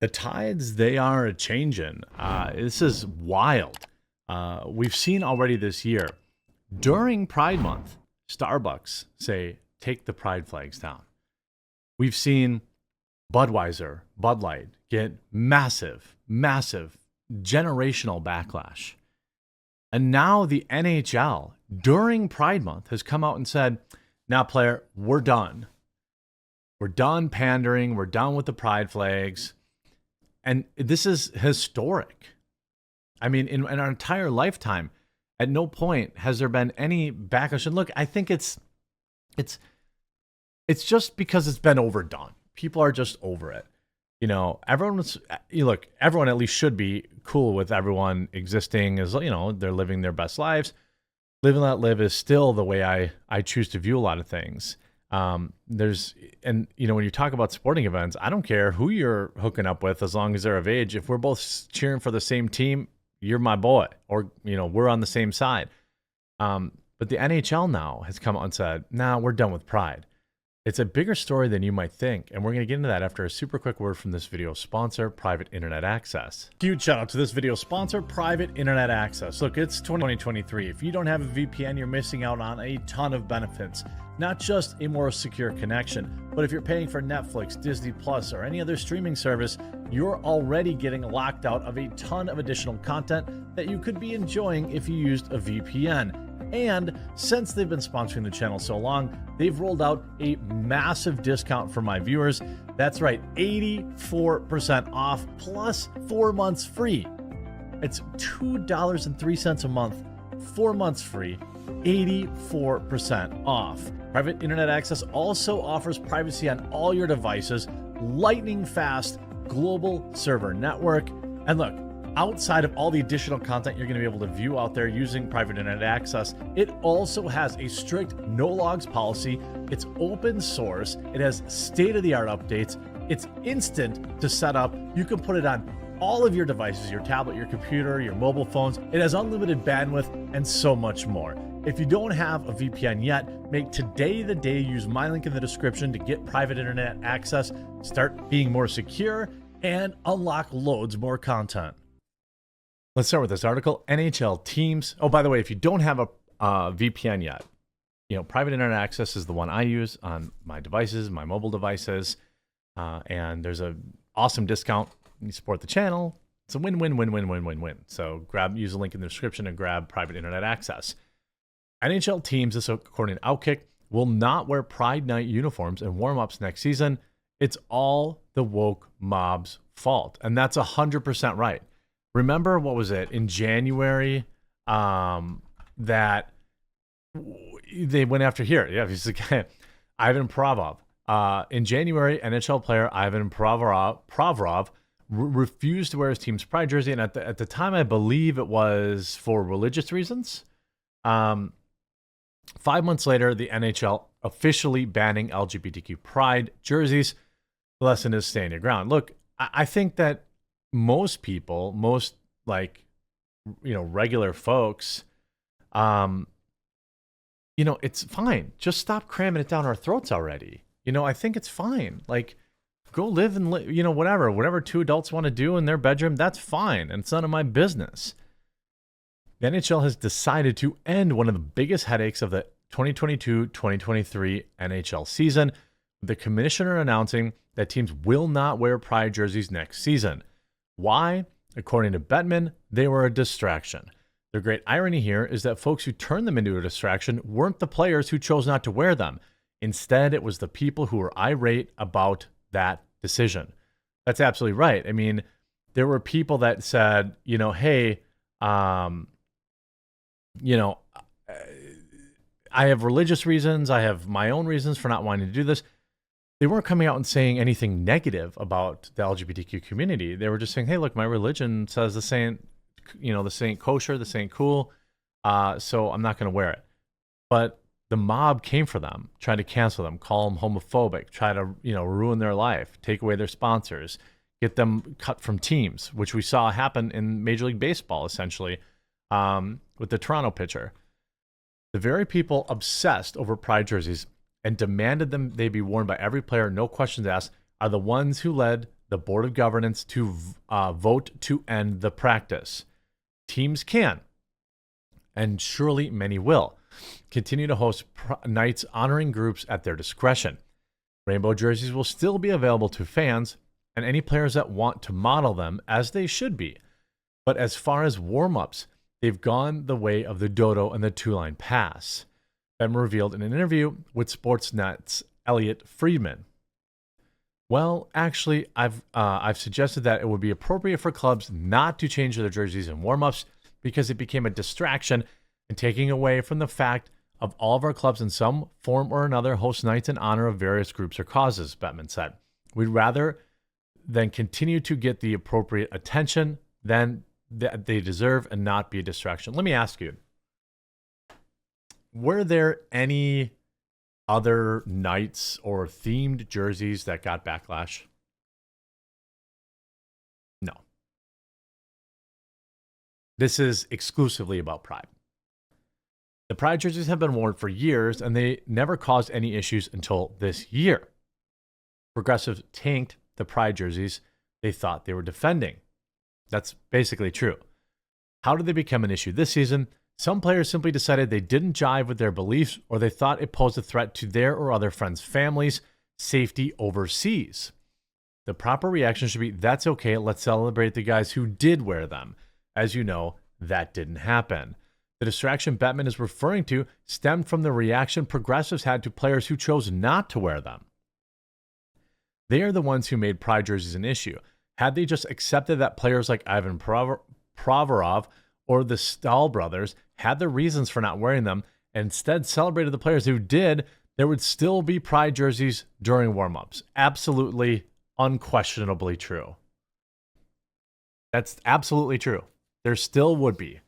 The tides, they are a changing. This is wild. We've seen already this year, during Pride Month, Starbucks say, take the pride flags down. We've seen Budweiser, Bud Light get massive, massive generational backlash. And now the NHL, during Pride Month, has come out and said, now, player, we're done. We're done pandering. We're done with the pride flags. And this is historic. I mean, in our entire lifetime, at no point has there been any backlash. And look, I think it's just because it's been overdone. People are just over it. You know, everyone at least should be cool with everyone existing as, you know, they're living their best lives. Live and let live is still the way I choose to view a lot of things. And when you talk about sporting events, I don't care who you're hooking up with as long as they're of age. If we're both cheering for the same team, you're my boy, or, you know, we're on the same side. But the NHL now has come out and said, nah, we're done with pride. It's a bigger story than you might think, and we're going to get into that after a super quick word from this video sponsor, Private Internet Access. Huge shout out to this video sponsor, Private Internet Access. Look, it's 2023. If you don't have a VPN, you're missing out on a ton of benefits. Not just a more secure connection, but if you're paying for Netflix, Disney Plus, or any other streaming service, you're already getting locked out of a ton of additional content that you could be enjoying if you used a VPN. And since they've been sponsoring the channel so long, they've rolled out a massive discount for my viewers. That's right, 84% off plus 4 months free. It's $2.03 a month, 4 months free, 84% off. Private Internet Access also offers privacy on all your devices, lightning fast global server network. And look, outside of all the additional content you're going to be able to view out there using Private Internet Access, it also has a strict no logs policy. It's open source. It has state-of-the-art updates. It's instant to set up. You can put it on all of your devices, your tablet, your computer, your mobile phones. It has unlimited bandwidth and so much more. If you don't have a VPN yet, make today the day. Use my link in the description to get Private Internet Access, start being more secure, and unlock loads more content. Let's start with this article. NHL teams. Oh, by the way, if you don't have a VPN yet, you know, Private Internet Access is the one I use on my devices, my mobile devices, and there's a awesome discount. You support the channel. It's a win-win-win-win-win-win-win. So use the link in the description and grab Private Internet Access. NHL teams, this according to Outkick, will not wear Pride Night uniforms and warm-ups next season. It's all the woke mob's fault, and that's 100% right. Remember, what was it, in January, that they went after here? Yeah, he's the guy, Ivan Provorov. In January, NHL player Ivan Provorov refused to wear his team's pride jersey, and at the time, I believe it was for religious reasons. 5 months later, the NHL officially banning LGBTQ pride jerseys. The lesson is stand your ground. Look, I think that most people, regular folks, it's fine. Just stop cramming it down our throats already. I think it's fine. Like, go live and whatever two adults want to do in their bedroom, that's fine. And it's none of my business. The NHL has decided to end one of the biggest headaches of the 2022-2023 NHL season, with the commissioner announcing that teams will not wear pride jerseys next season. Why? According to Bettman, they were a distraction. The great irony here is that folks who turned them into a distraction weren't the players who chose not to wear them. Instead, it was the people who were irate about that decision. That's absolutely right. I mean, there were people that said, hey, I have religious reasons. I have my own reasons for not wanting to do this. They weren't coming out and saying anything negative about the LGBTQ community. They were just saying, hey, look, my religion says this ain't kosher, this ain't cool, so I'm not going to wear it. But the mob came for them, tried to cancel them, call them homophobic, try to, ruin their life, take away their sponsors, get them cut from teams, which we saw happen in Major League Baseball, essentially, with the Toronto pitcher. The very people obsessed over pride jerseys and demanded they be worn by every player, no questions asked, are the ones who led the board of governance to vote to end the practice. Teams can, and surely many will, continue to host nights honoring groups at their discretion. Rainbow jerseys will still be available to fans and any players that want to model them, as they should be. But as far as warm-ups, they've gone the way of the dodo and the two-line pass. Bettman revealed in an interview with Sportsnet's Elliot Friedman. Well, actually, I've suggested that it would be appropriate for clubs not to change their jerseys in warm-ups because it became a distraction and taking away from the fact of all of our clubs in some form or another host nights in honor of various groups or causes, Bettman said. We'd rather than continue to get the appropriate attention than that they deserve and not be a distraction. Let me ask you, were there any other nights or themed jerseys that got backlash? No. This is exclusively about Pride. The Pride jerseys have been worn for years, and they never caused any issues until this year. Progressives tanked the Pride jerseys they thought they were defending. That's basically true. How did they become an issue this season? Some players simply decided they didn't jive with their beliefs, or they thought it posed a threat to their or other friends' families' safety overseas. The proper reaction should be, that's okay, let's celebrate the guys who did wear them. As you know, that didn't happen. The distraction Bettman is referring to stemmed from the reaction progressives had to players who chose not to wear them. They are the ones who made Pride jerseys an issue. Had they just accepted that players like Ivan Provorov or the Stahl brothers had their reasons for not wearing them and instead celebrated the players who did, there would still be Pride jerseys during warm-ups. Absolutely, unquestionably true. That's absolutely true. There still would be.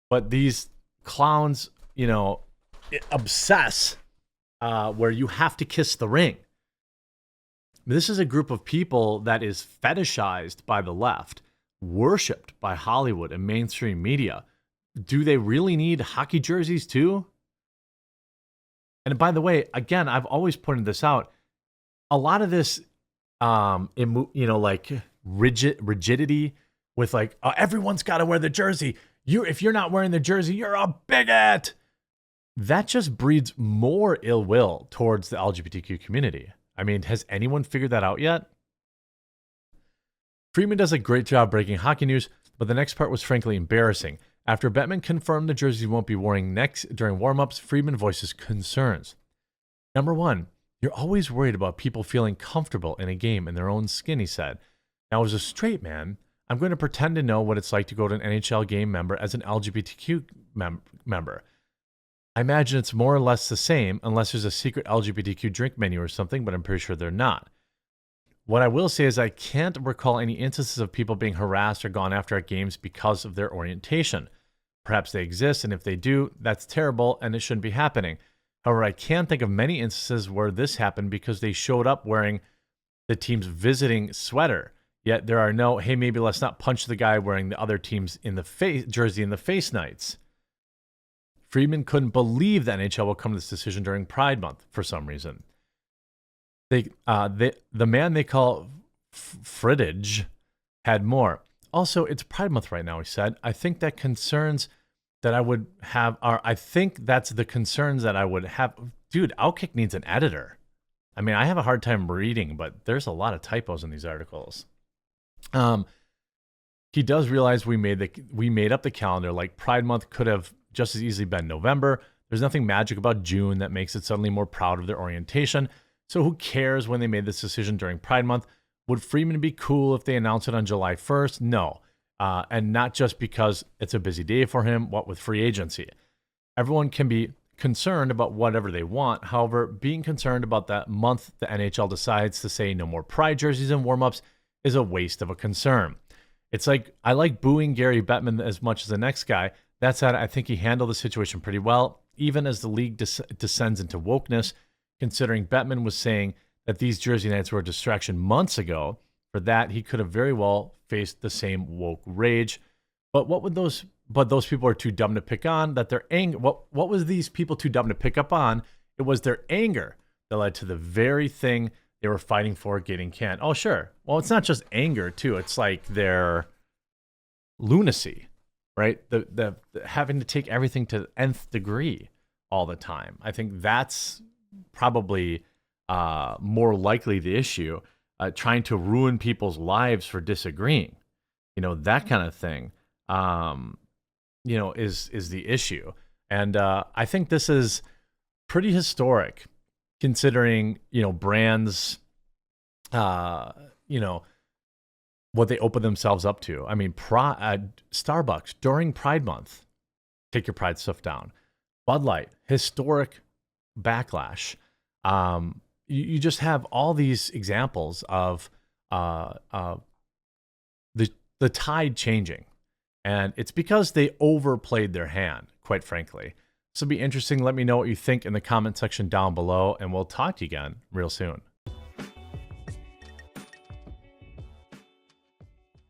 But these clowns, obsess where you have to kiss the ring. This is a group of people that is fetishized by the left, worshipped by Hollywood and mainstream media. Do they really need hockey jerseys too? And by the way, again, I've always pointed this out. A lot of this, rigidity with everyone's got to wear the jersey. If you're not wearing the jersey, you're a bigot. That just breeds more ill will towards the LGBTQ community. I mean, has anyone figured that out yet? Friedman does a great job breaking hockey news, but the next part was frankly embarrassing. After Bettman confirmed the jerseys won't be worn next during warm-ups, Friedman voices concerns. Number one, you're always worried about people feeling comfortable in a game in their own skin, he said. Now, as a straight man, I'm going to pretend to know what it's like to go to an NHL game member as an LGBTQ member. I imagine it's more or less the same, unless there's a secret LGBTQ drink menu or something, but I'm pretty sure they're not. What I will say is I can't recall any instances of people being harassed or gone after at games because of their orientation. Perhaps they exist, and if they do, that's terrible and it shouldn't be happening. However, I can think of many instances where this happened because they showed up wearing the team's visiting sweater. Yet there are no, hey, maybe let's not punch the guy wearing the other team's jersey in the face nights. Friedman couldn't believe the NHL will come to this decision during Pride Month for some reason. The man they call Friedrich had more. Also, it's Pride Month right now, he said. I think that concerns that I would have are, I think that's the concerns that I would have. Dude, Outkick needs an editor. I mean, I have a hard time reading, but there's a lot of typos in these articles. He does realize we made up the calendar. Like Pride Month could have just as easily been November. There's nothing magic about June that makes it suddenly more proud of their orientation. So who cares when they made this decision during Pride Month? Would Friedman be cool if they announced it on July 1st? No. And not just because it's a busy day for him, what with free agency. Everyone can be concerned about whatever they want. However, being concerned about that month the NHL decides to say no more Pride jerseys and warm-ups is a waste of a concern. It's like, I like booing Gary Bettman as much as the next guy. That said, I think he handled the situation pretty well, even as the league descends into wokeness, considering Bettman was saying that these jersey nights were a distraction months ago. For that, he could have very well faced the same woke rage. But those people are too dumb to pick on that their anger. What was these people too dumb to pick up on? It was their anger that led to the very thing they were fighting for getting canned. Oh, sure. Well, it's not just anger too. It's like their lunacy, right? The having to take everything to the nth degree all the time. I think that's probably more likely the issue. Trying to ruin people's lives for disagreeing, that kind of thing, is the issue. And I think this is pretty historic, considering brands, what they open themselves up to. I mean, Starbucks during Pride Month, take your Pride stuff down. Bud Light, historic backlash. You just have all these examples of the tide changing, and it's because they overplayed their hand, quite frankly. This will be interesting. Let me know what you think in the comment section down below, and we'll talk to you again real soon.